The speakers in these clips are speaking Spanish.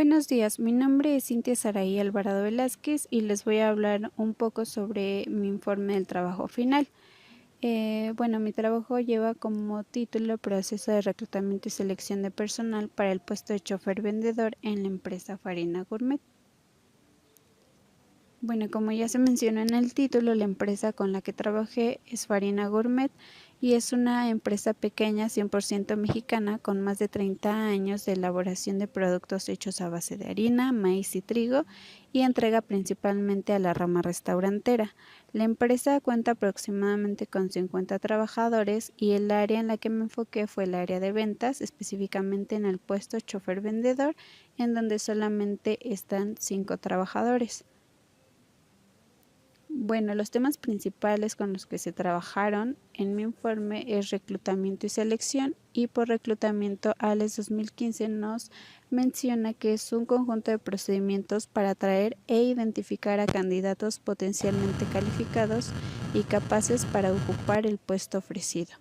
Buenos días, mi nombre es Cintia Saraí Alvarado Velázquez y les voy a hablar un poco sobre mi informe del trabajo final. Mi trabajo lleva como título Proceso de reclutamiento y selección de personal para el puesto de chofer vendedor en la empresa Farina Gourmet. Bueno, como ya se menciona en el título, la empresa con la que trabajé es Farina Gourmet y es una empresa pequeña 100% mexicana con más de 30 años de elaboración de productos hechos a base de harina, maíz y trigo y entrega principalmente a la rama restaurantera. La empresa cuenta aproximadamente con 50 trabajadores y el área en la que me enfoqué fue el área de ventas, específicamente en el puesto chofer vendedor, en donde solamente están 5 trabajadores. Bueno, los temas principales con los que se trabajaron en mi informe es reclutamiento y selección, y por reclutamiento ALES 2015 nos menciona que es un conjunto de procedimientos para atraer e identificar a candidatos potencialmente calificados y capaces para ocupar el puesto ofrecido.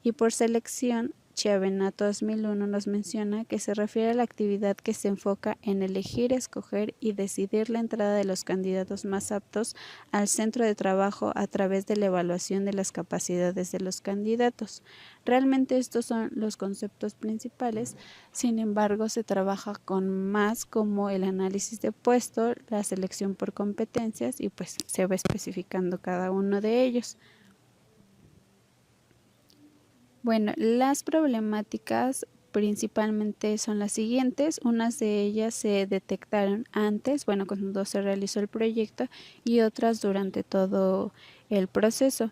Y por selección, Chiavenato 2001 nos menciona que se refiere a la actividad que se enfoca en elegir, escoger y decidir la entrada de los candidatos más aptos al centro de trabajo a través de la evaluación de las capacidades de los candidatos. Realmente estos son los conceptos principales, sin embargo se trabaja con más como el análisis de puesto, la selección por competencias y pues se va especificando cada uno de ellos. Bueno, las problemáticas principalmente son las siguientes. Unas de ellas se detectaron antes, cuando se realizó el proyecto, y otras durante todo el proceso.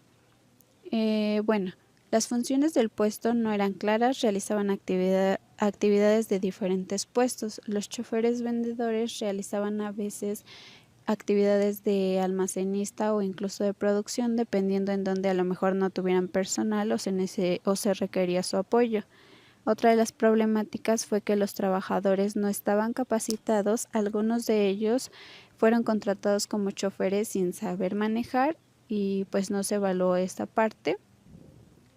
Bueno, las funciones del puesto no eran claras, realizaban actividades de diferentes puestos. Los choferes vendedores realizaban a veces actividades de almacenista o incluso de producción, dependiendo en donde a lo mejor no tuvieran personal o se requería su apoyo. Otra de las problemáticas fue que los trabajadores no estaban capacitados, algunos de ellos fueron contratados como choferes sin saber manejar y pues no se evaluó esta parte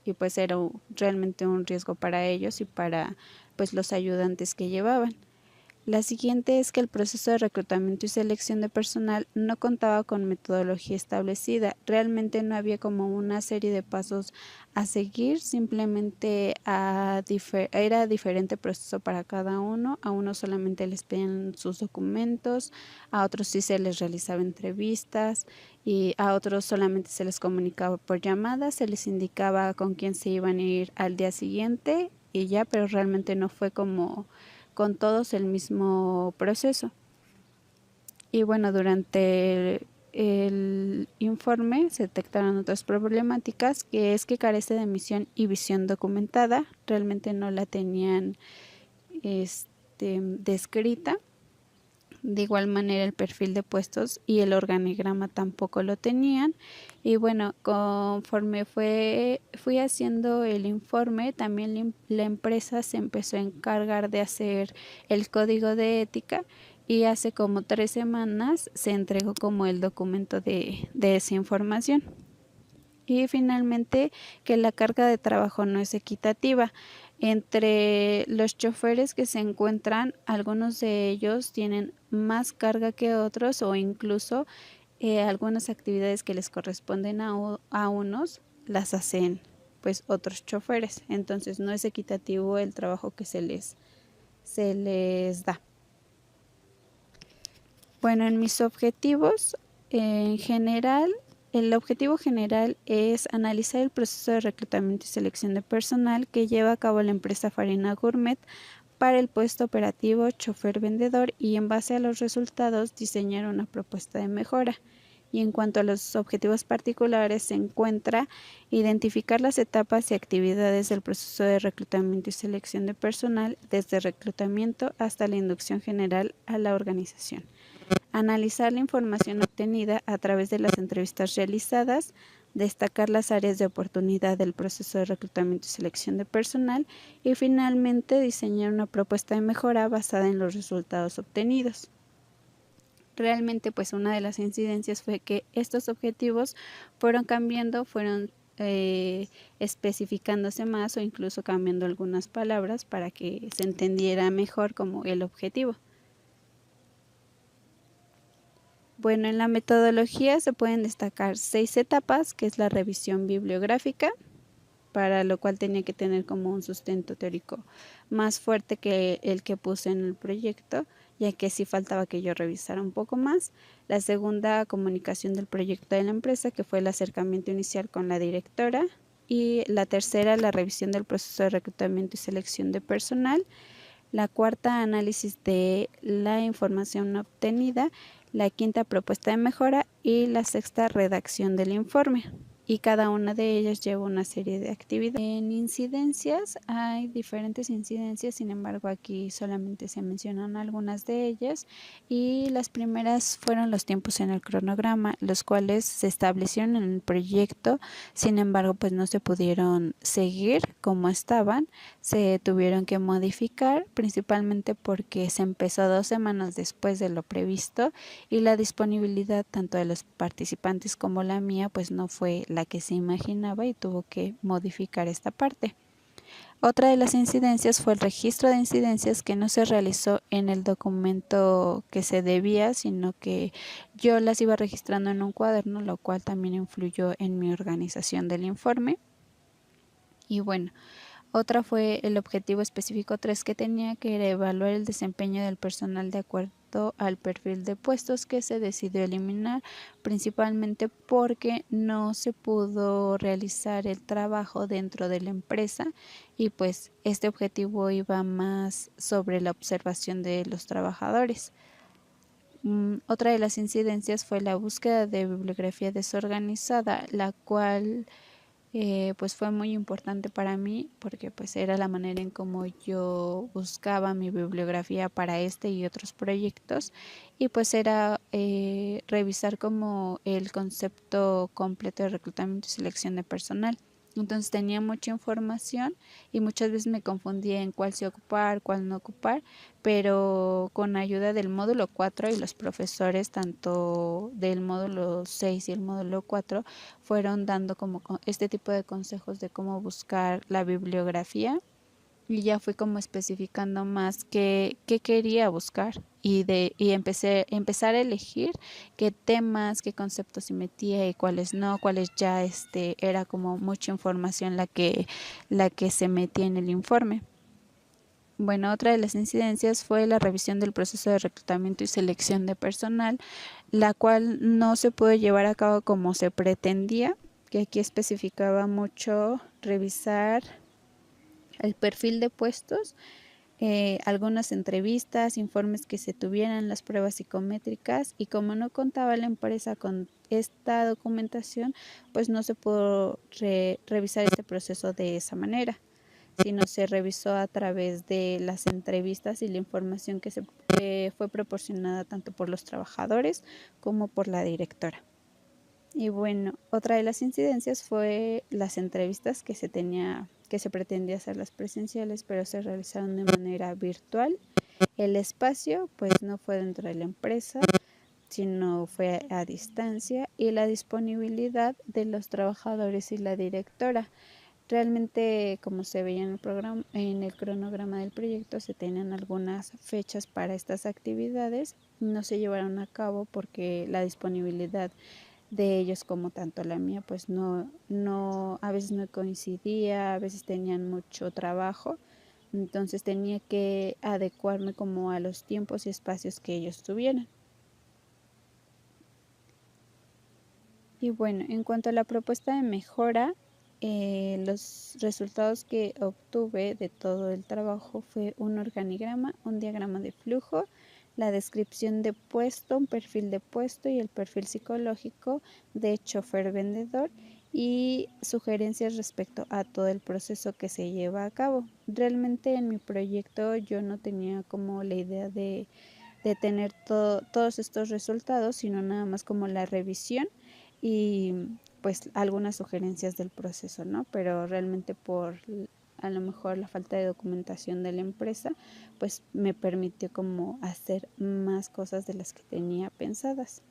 y pues era realmente un riesgo para ellos y para pues los ayudantes que llevaban. La siguiente es que el proceso de reclutamiento y selección de personal no contaba con metodología establecida. Realmente no había como una serie de pasos a seguir, simplemente era diferente proceso para cada uno. A unos solamente les pedían sus documentos, a otros sí se les realizaba entrevistas y a otros solamente se les comunicaba por llamada, se les indicaba con quién se iban a ir al día siguiente y ya, pero realmente no fue como con todos el mismo proceso. Y bueno, durante el informe se detectaron otras problemáticas, que es que carece de misión y visión documentada, realmente no la tenían descrita. De igual manera el perfil de puestos y el organigrama tampoco lo tenían. Y bueno, conforme fui haciendo el informe, también la empresa se empezó a encargar de hacer el código de ética y hace como 3 semanas se entregó como el documento de esa información. Y finalmente, que la carga de trabajo no es equitativa. Entre los choferes que se encuentran, algunos de ellos tienen más carga que otros o incluso algunas actividades que les corresponden a unos las hacen pues otros choferes. Entonces no es equitativo el trabajo que se les da. Bueno, en mis objetivos, en general, el objetivo general es analizar el proceso de reclutamiento y selección de personal que lleva a cabo la empresa Farina Gourmet para el puesto operativo chofer vendedor y en base a los resultados diseñar una propuesta de mejora. Y en cuanto a los objetivos particulares, se encuentra identificar las etapas y actividades del proceso de reclutamiento y selección de personal, desde reclutamiento hasta la inducción general a la organización. Analizar la información obtenida a través de las entrevistas realizadas, destacar las áreas de oportunidad del proceso de reclutamiento y selección de personal y finalmente diseñar una propuesta de mejora basada en los resultados obtenidos. Realmente pues una de las incidencias fue que estos objetivos fueron cambiando, fueron especificándose más o incluso cambiando algunas palabras para que se entendiera mejor como el objetivo. Bueno, en la metodología se pueden destacar 6 etapas, que es la revisión bibliográfica, para lo cual tenía que tener como un sustento teórico más fuerte que el que puse en el proyecto, ya que sí faltaba que yo revisara un poco más. La segunda, comunicación del proyecto de la empresa, que fue el acercamiento inicial con la directora. Y la tercera, la revisión del proceso de reclutamiento y selección de personal. La cuarta, análisis de la información obtenida. La quinta, propuesta de mejora. Y la sexta, redacción del informe. Y cada una de ellas lleva una serie de actividades. En incidencias hay diferentes incidencias, sin embargo aquí solamente se mencionan algunas de ellas, y las primeras fueron los tiempos en el cronograma, los cuales se establecieron en el proyecto, sin embargo pues no se pudieron seguir como estaban, se tuvieron que modificar, principalmente porque se empezó 2 semanas después de lo previsto y la disponibilidad tanto de los participantes como la mía pues no fue la que se imaginaba y tuvo que modificar esta parte. Otra de las incidencias fue el registro de incidencias, que no se realizó en el documento que se debía, sino que yo las iba registrando en un cuaderno, lo cual también influyó en mi organización del informe. Y bueno, otra fue el objetivo específico 3 que tenía, que era evaluar el desempeño del personal de acuerdo al perfil de puestos, que se decidió eliminar principalmente porque no se pudo realizar el trabajo dentro de la empresa, y pues este objetivo iba más sobre la observación de los trabajadores. Otra de las incidencias fue la búsqueda de bibliografía desorganizada, la cual pues fue muy importante para mí, porque pues era la manera en cómo yo buscaba mi bibliografía para este y otros proyectos, y pues era revisar como el concepto completo de reclutamiento y selección de personal. Entonces tenía mucha información y muchas veces me confundía en cuál sí ocupar, cuál no ocupar, pero con ayuda del módulo 4 y los profesores tanto del módulo 6 y el módulo 4 fueron dando como este tipo de consejos de cómo buscar la bibliografía, y ya fui como especificando más qué quería buscar, y empezar a elegir qué temas, qué conceptos se metía y cuáles no, cuáles ya era como mucha información la que se metía en el informe. Bueno, otra de las incidencias fue la revisión del proceso de reclutamiento y selección de personal, la cual no se pudo llevar a cabo como se pretendía, que aquí especificaba mucho revisar el perfil de puestos, algunas entrevistas, informes que se tuvieran, las pruebas psicométricas, y como no contaba la empresa con esta documentación, pues no se pudo revisar este proceso de esa manera, sino se revisó a través de las entrevistas y la información que fue proporcionada tanto por los trabajadores como por la directora. Y bueno, otra de las incidencias fue las entrevistas que se pretendía hacerlas presenciales, pero se realizaron de manera virtual. El espacio pues no fue dentro de la empresa, sino fue a distancia, y la disponibilidad de los trabajadores y la directora. Realmente, como se veía en el programa, en el cronograma del proyecto, se tenían algunas fechas para estas actividades, no se llevaron a cabo porque la disponibilidad de ellos como tanto la mía pues a veces no coincidía, a veces tenían mucho trabajo, entonces tenía que adecuarme como a los tiempos y espacios que ellos tuvieran. Y bueno, en cuanto a la propuesta de mejora, los resultados que obtuve de todo el trabajo fue un organigrama, un diagrama de flujo, la descripción de puesto, un perfil de puesto y el perfil psicológico de chofer vendedor, y sugerencias respecto a todo el proceso que se lleva a cabo. Realmente en mi proyecto yo no tenía como la idea de tener todos estos resultados, sino nada más como la revisión y pues algunas sugerencias del proceso, ¿no? Pero realmente por a lo mejor la falta de documentación de la empresa, pues me permitió como hacer más cosas de las que tenía pensadas.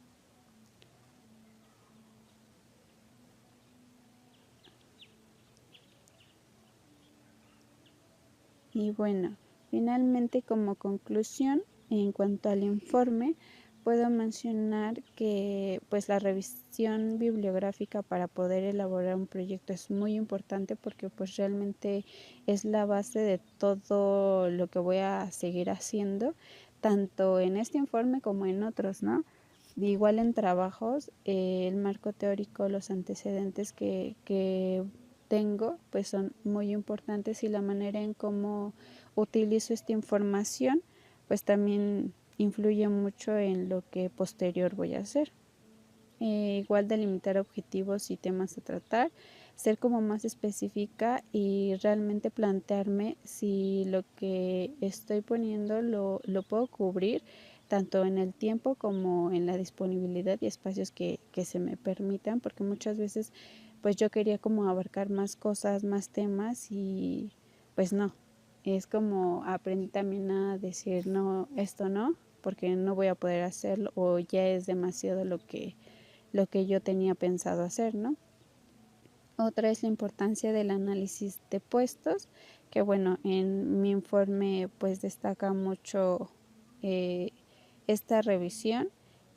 Y bueno, finalmente como conclusión, en cuanto al informe, puedo mencionar que pues la revisión bibliográfica para poder elaborar un proyecto es muy importante porque pues realmente es la base de todo lo que voy a seguir haciendo, tanto en este informe como en otros, ¿no? Igual en trabajos, el marco teórico, los antecedentes que tengo, pues son muy importantes y la manera en cómo utilizo esta información, pues también influye mucho en lo que posterior voy a hacer. Igual delimitar objetivos y temas a tratar, ser como más específica y realmente plantearme si lo que estoy poniendo lo puedo cubrir tanto en el tiempo como en la disponibilidad y espacios que se me permitan, porque muchas veces pues yo quería como abarcar más cosas, más temas y pues no, es como aprendí también a decir no, esto no, porque no voy a poder hacerlo o ya es demasiado lo que yo tenía pensado hacer, ¿no? Otra es la importancia del análisis de puestos, que bueno, en mi informe pues destaca mucho eh, esta revisión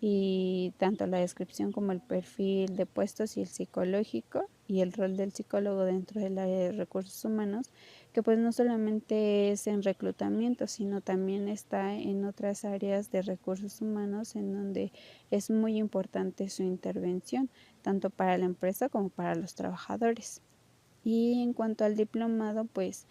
y tanto la descripción como el perfil de puestos y el psicológico y el rol del psicólogo dentro del área de recursos humanos, que pues no solamente es en reclutamiento, sino también está en otras áreas de recursos humanos en donde es muy importante su intervención tanto para la empresa como para los trabajadores. Y en cuanto al diplomado, pues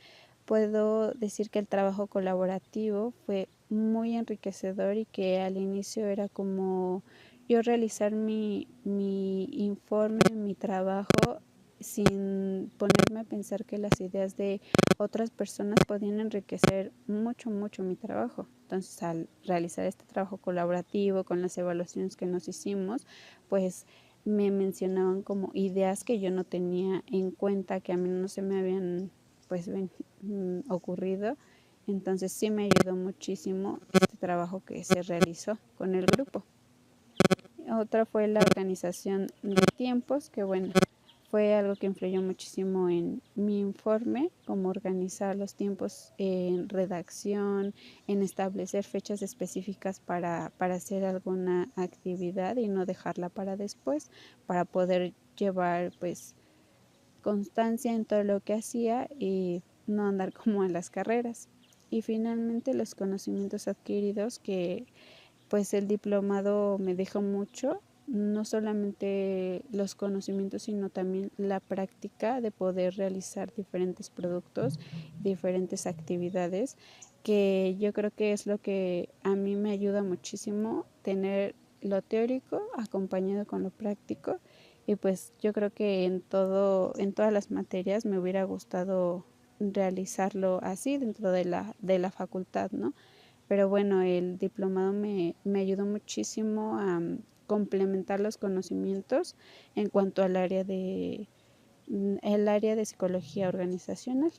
puedo decir que el trabajo colaborativo fue muy enriquecedor y que al inicio era como yo realizar mi informe, mi trabajo sin ponerme a pensar que las ideas de otras personas podían enriquecer mucho, mucho mi trabajo. Entonces, al realizar este trabajo colaborativo con las evaluaciones que nos hicimos, pues me mencionaban como ideas que yo no tenía en cuenta, que a mí no se me habían pues ocurrido. Entonces sí me ayudó muchísimo este trabajo que se realizó con el grupo. Otra fue la organización de tiempos, que bueno, fue algo que influyó muchísimo en mi informe, como organizar los tiempos en redacción, en establecer fechas específicas para hacer alguna actividad y no dejarla para después, para poder llevar pues constancia en todo lo que hacía y no andar como en las carreras. Y finalmente los conocimientos adquiridos que pues el diplomado me dejó mucho, no solamente los conocimientos, sino también la práctica de poder realizar diferentes productos, diferentes actividades, que yo creo que es lo que a mí me ayuda muchísimo tener lo teórico acompañado con lo práctico y pues yo creo que en todas las materias me hubiera gustado realizarlo así dentro de la facultad, ¿no? Pero bueno, el diplomado me ayudó muchísimo a complementar los conocimientos en cuanto al área el área de psicología organizacional.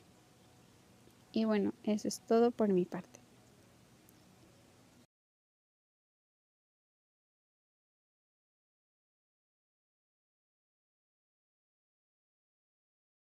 Y bueno, eso es todo por mi parte.